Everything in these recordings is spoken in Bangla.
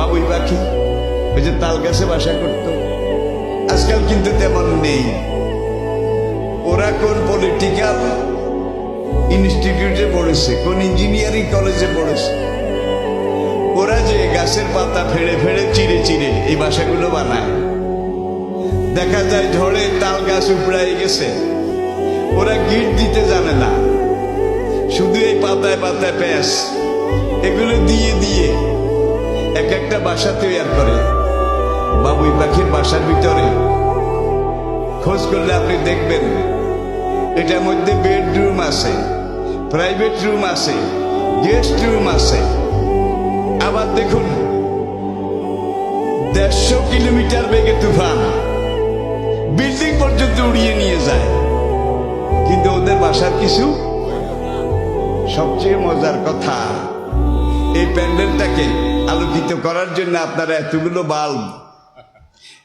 বাবুই পাখি ওই যে তাল গাছে বাসা করত, আজকাল কিন্তু তেমন নেই। ওরা কোন পলিটিক্যাল ইনস্টিটিউটে পড়েছে, কোন ইঞ্জিনিয়ারিং কলেজে পড়েছে, ওরা যে গাছের পাতা ফেড়ে ফেড়ে চিড়ে চিড়ে এই বাসাগুলো বানায়। দেখা যায় ঝড়ে তাল গাছ উপড়াই গেছে, ওরা গিট দিতে জানে না, শুধু এই পাতায় পাতায় প্যাঁচ এগুলো দিয়ে দিয়ে এক একটা বাসা তৈরি করে। বাবুই পাখির বাসার ভিতরে খোঁজ করলে আপনি দেখবেন এটার মধ্যে বেডরুম আছে, প্রাইভেট রুম আছে, গেস্ট রুম আছে। আবার দেখুন 150 কিলোমিটার বেগে তুফান বিল্ডিং পর্যন্ত উড়িয়ে নিয়ে যায়, কিন্তু ওদের বাসার কিছু। সবচেয়ে মজার কথা, এই প্যান্ডেলটাকে আলোকিত করার জন্য আপনারা এতগুলো বাল্ব,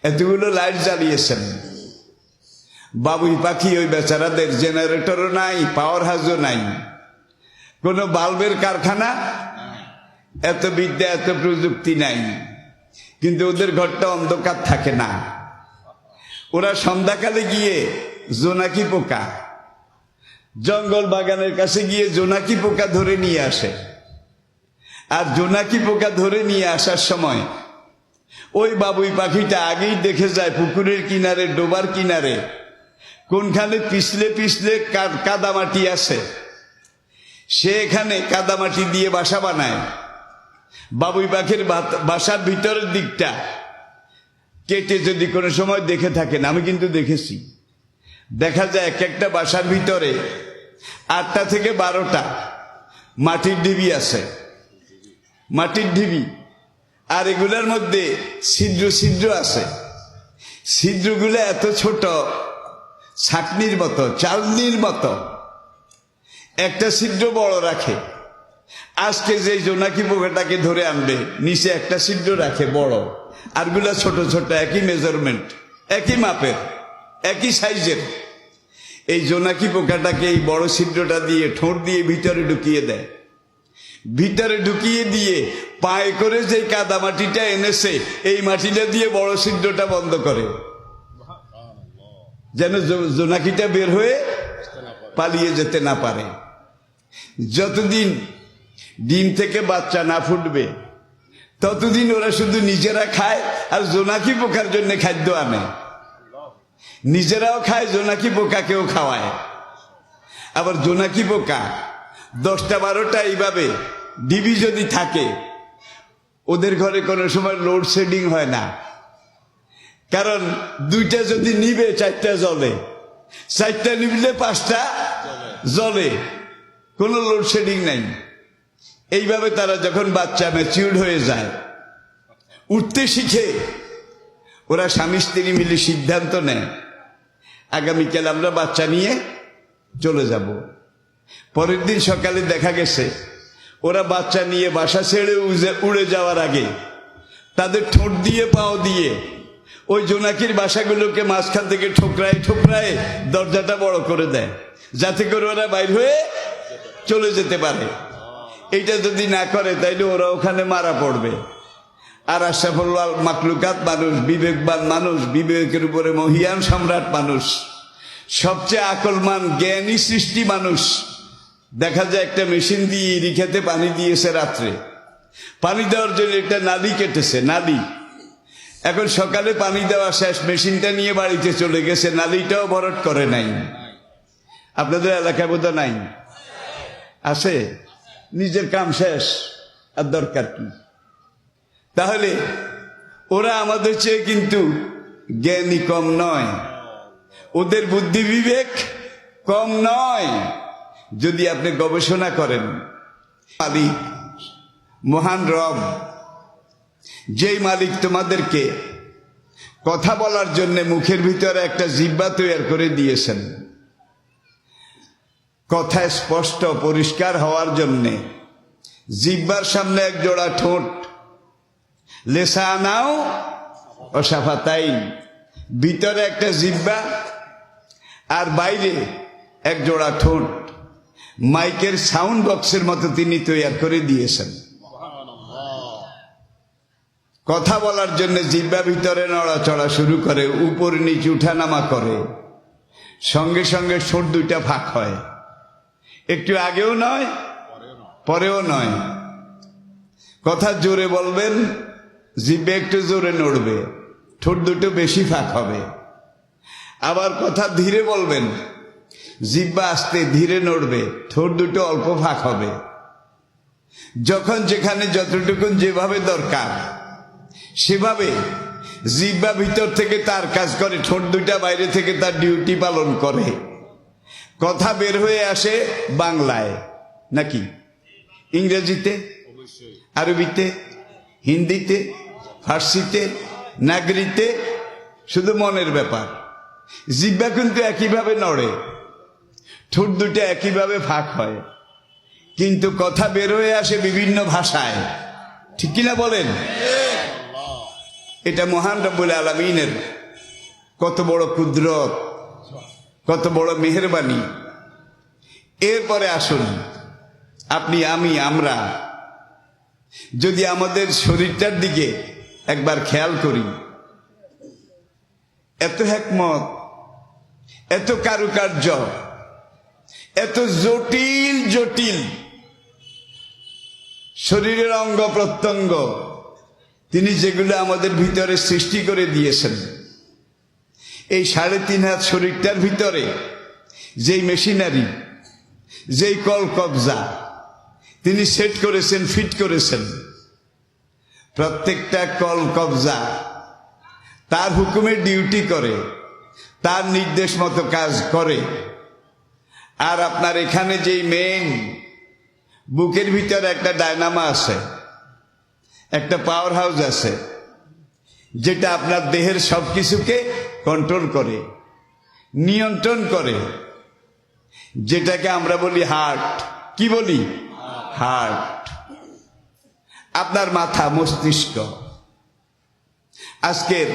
এতগুলো লাইট জ্বালিয়েছেন। বাবুই পাখি ওই বেচারাদের জেনারেটরও নাই, পাওয়ার হাউসও নাই, কোনো বাল্বের কারখানা, এত বিদ্যা এত প্রযুক্তি নাই, কিন্তু ওদের ঘরটা অন্ধকার থাকে না। ওরা সন্ধ্যাকালে গিয়ে জোনাকি পোকা, জঙ্গল বাগানের কাছে গিয়ে জোনাকি পোকা ধরে নিয়ে আসে। আর জোনাকি পোকা ধরে নিয়ে আসার সময় ওই বাবুই পাখিটা আগেই দেখে যায় পুকুরের কিনারে, ডোবার কিনারে কোনখানে পিছলে পিছলে কাদামাটি আছে, সে এখানে কাদামাটি দিয়ে বাসা বানায়। বাবুই পাখির বাসার ভিতরের দিকটা কেটে যদি কোনো সময় দেখে থাকেন, আমি কিন্তু দেখেছি, দেখা যায় এক একটা বাসার ভিতরে 8টা থেকে 12টা মাটির ঢিবি আছে, মাটির ঢিবি। আর এগুলোর মধ্যে ছিদ্র ছিদ্র আছে, ছিদ্রগুলো এত ছোট, ছাকনির মতো, চালনির মতো। একটা ছিদ্র বড় রাখে। আজকে যে জোনাকি পোকাটাকে ধরে আনবে, নিচে একটা ছিদ্র রাখে বড়, আরগুলা ছোট ছোট, একই মেজারমেন্ট, একই মাপের, একই সাইজের। এই জোনাকি পোকাটাকে এই বড় ছিদ্রটা দিয়ে ঠোঁট দিয়ে ভিতরে ঢুকিয়ে দেয়। ভিতরে ঢুকিয়ে দিয়ে পায়ে করে যে কাদা মাটিটা এনেছে, এই মাটিটা দিয়ে বড় ছিদ্রটা বন্ধ করে, যেন জোনাকিটা বের হয়ে পালিয়ে যেতে না পারে। যতদিন ডিম থেকে বাচ্চা না ফুটবে ততদিন ওরা শুধু নিজেরা খায় আর জোনাকি পোকার জন্য খাদ্য আনে। নিজেরাও খায়, জোনাকি পোকাকেও খাওয়ায়। আবার জোনাকি পোকা 10টা 12টা এইভাবে ডিবি যদি থাকে, ওদের ঘরে কোনো সময় লোডশেডিং হয় না, কারণ 2টা যদি নিবে 4টা জ্বলে, 4টা নিবলে 5টা জ্বলে, কোনো লোডশেডিং নাই। এইভাবে তারা যখন বাচ্চা ম্যাচিউর হয়ে যায়, উঠতে শিখে, ওরা স্বামী স্ত্রী মিলে সিদ্ধান্ত নেয় আগামীকাল আমরা বাচ্চা নিয়ে চলে যাব। পরের দিন সকালে দেখা গেছে ওরা বাচ্চা নিয়ে বাসা ছেড়ে উড়ে যাওয়ার আগে তাদের ঠোঁট দিয়ে পাও দিয়ে ওই জোনাকির বাসাগুলোকে মাঝখান থেকে ঠোকরায় ঠোকরায় দরজাটা বড় করে দেয়, যাতে করে ওরা বাইর হয়ে চলে যেতে পারে। এইটা যদি না করে তাইলে ওরা ওখানে মারা পড়বে। আর আশরাফুল মাখলুকাত মানুষ, বিবেকবান মানুষ, বিবেকের উপরে মহিয়ান সম্রাট মানুষ, সবচেয়ে আকলমান জ্ঞানী সৃষ্টি মানুষ, দেখা যায় একটা মেশিন দিয়ে ইরিখাতে পানি দিয়েছে রাত্রে, পানি দেওয়ার জন্য একটা নালি কেটেছে, নালি। এখন সকালে পানি দেওয়া শেষ, মেশিনটা নিয়ে বাড়িতে চলে গেছে, নালিটাও ভরাট করে নাই। আপনাদের এলাকায় বোধ নাই, আছে, নিজের কাম শেষ, আর দরকার কি? তাহলে ওরা আমাদের চেয়ে কিন্তু জ্ঞানী কম নয়, ওদের বুদ্ধি বিবেক কম নয়। যদি আপনি গবেষণা করেন, মালিক, মহান রব, যেই মালিক তোমাদেরকে কথা বলার জন্য মুখের ভিতরে একটা জিহ্বা তৈরি করে দিয়েছেন, কথা স্পষ্ট পরিষ্কার হওয়ার জন্যে জিহ্বার সামনে এক জোড়া ঠোঁট, লেসানাও ও শাফাতাইন, ভিতরে একটা জিহ্বা আর বাইরে এক জোড়া ঠোঁট, মাইকের সাউন্ড বক্সের মতো তিনি তৈরি করে দিয়েছেন। কথা বলার জন্য জিহ্বা ভিতরে নড়াচড়া শুরু করে, উপর নিচে উঠানামা করে, সঙ্গে সঙ্গে ঠোঁট দুইটা ফাঁক হয়। একটু আগেও নয়, পরেও নয়। কথা জোরে বলবেন, জিহ্বা একটু জোরে নড়বে, ঠোঁট দুটো বেশি ফাঁক হবে। আবার কথা ধীরে বলবেন, জিহ্বা আস্তে ধীরে নড়বে, ঠোঁট দুটো অল্প ফাঁক হবে। যখন যেখানে যতটুকু যেভাবে দরকার সেভাবে জিহ্বা ভিতর থেকে তার কাজ করে, ঠোঁট দুইটা বাইরে থেকে তার ডিউটি পালন করে। কথা বের হয়ে আসে বাংলায় নাকি ইংরেজিতে, আরবিতে, হিন্দিতে, ফার্সিতে, নাগরিতে, শুধু মনের ব্যাপার। জিহ্বা কিন্তু একইভাবে নড়ে, ঠোঁট দুটো একইভাবে ফাঁক হয়, কিন্তু কথা বের হয়ে আসে বিভিন্ন ভাষায়। ঠিক কিনা বলেন? এটা মহান রব্বুল আলামিনের কত বড় কুদরত, কত বড় মেহেরবানি। এরপরে আসুন আপনি, আমি, আমরা যদি আমাদের শরীরটার দিকে একবার খেয়াল করি, এত হিকমত, এত কারুকার্য, এত জটিল জটিল শরীরের অঙ্গ প্রত্যঙ্গ তিনি যেগুলো আমাদের ভিতরে সৃষ্টি করে দিয়েছেন। এই 3.5 হাত শরীরটার ভিতরে যেই মেশিনারি, যেই কল কবজা তিনি সেট করেছেন, ফিট করেছেন, প্রত্যেকটা কল কবজা তার হুকুমে ডিউটি করে, তার নির্দেশ মতো কাজ করে। আর আপনার এখানে যেই মেইন বুকের ভিতরে একটা ডায়নামা আছে, একটা পাওয়ার হাউস আছে, যেটা আপনার দেহের সবকিছুকে কন্ট্রোল করে, নিয়ন্ত্রণ করে, যেটাকে আমরা বলি হার্ট। কি বলি? হার্ট। আপনার মাথা, মস্তিষ্ক। আজকের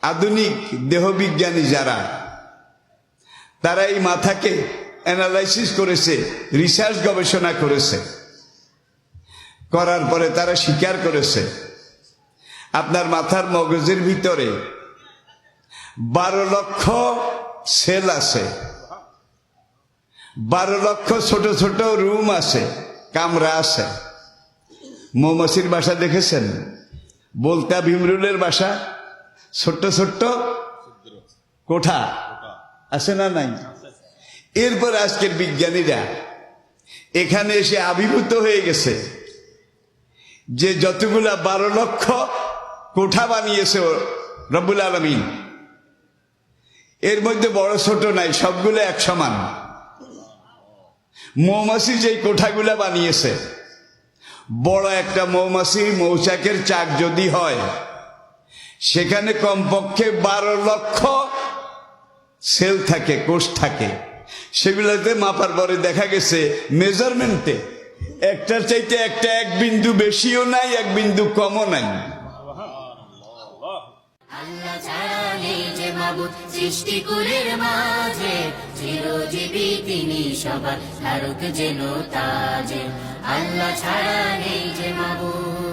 আধুনিক দেহবিজ্ঞানী যারা, তারা এই মাথাকে অ্যানালাইসিস করেছে, রিসার্চ গবেষণা করেছে, করার পরে তারা স্বীকার করেছে আপনার মাথার মগজের ভিতরে 12 লক্ষ সেল আছে, 12 লক্ষ ছোট ছোট রুম আছে, কামরা আছে। মৌমাছির বাসা দেখেছেন? বলতা ভিমরুলের বাসা, ছোট্ট ছোট্ট কোঠা আছে না নাই? এরপর আজকের বিজ্ঞানীরা এখানে এসে আবির্ভূত হয়ে গেছে যে যতগুলা 12 লক্ষ কোঠা বানিয়েছে রব্বুল আলামিন, এর মধ্যে বড় ছোট নাই, সবগুলো এক সমান। মৌমাছি যেই কোঠাগুলা বানিয়েছে, বড় একটা মৌমাছি মৌচাকের চাক যদি হয়, সেখানে কমপক্ষে 12 লক্ষ সেল থাকে, কোষ থাকে। সেগুলোতে মাপার পরে দেখা গেছে মেজারমেন্টে একটার চাইতে একটা 1 বিন্দু বেশিও নাই, 1 বিন্দু কমও নাই। আল্লাহ ছাড়া নেই যে মাবুদ সৃষ্টিকুলের মাঝে, চিরজীবী তিনি সবার ধারক যেন তাজে। আল্লাহ ছাড়া নেই যে মাবুদ।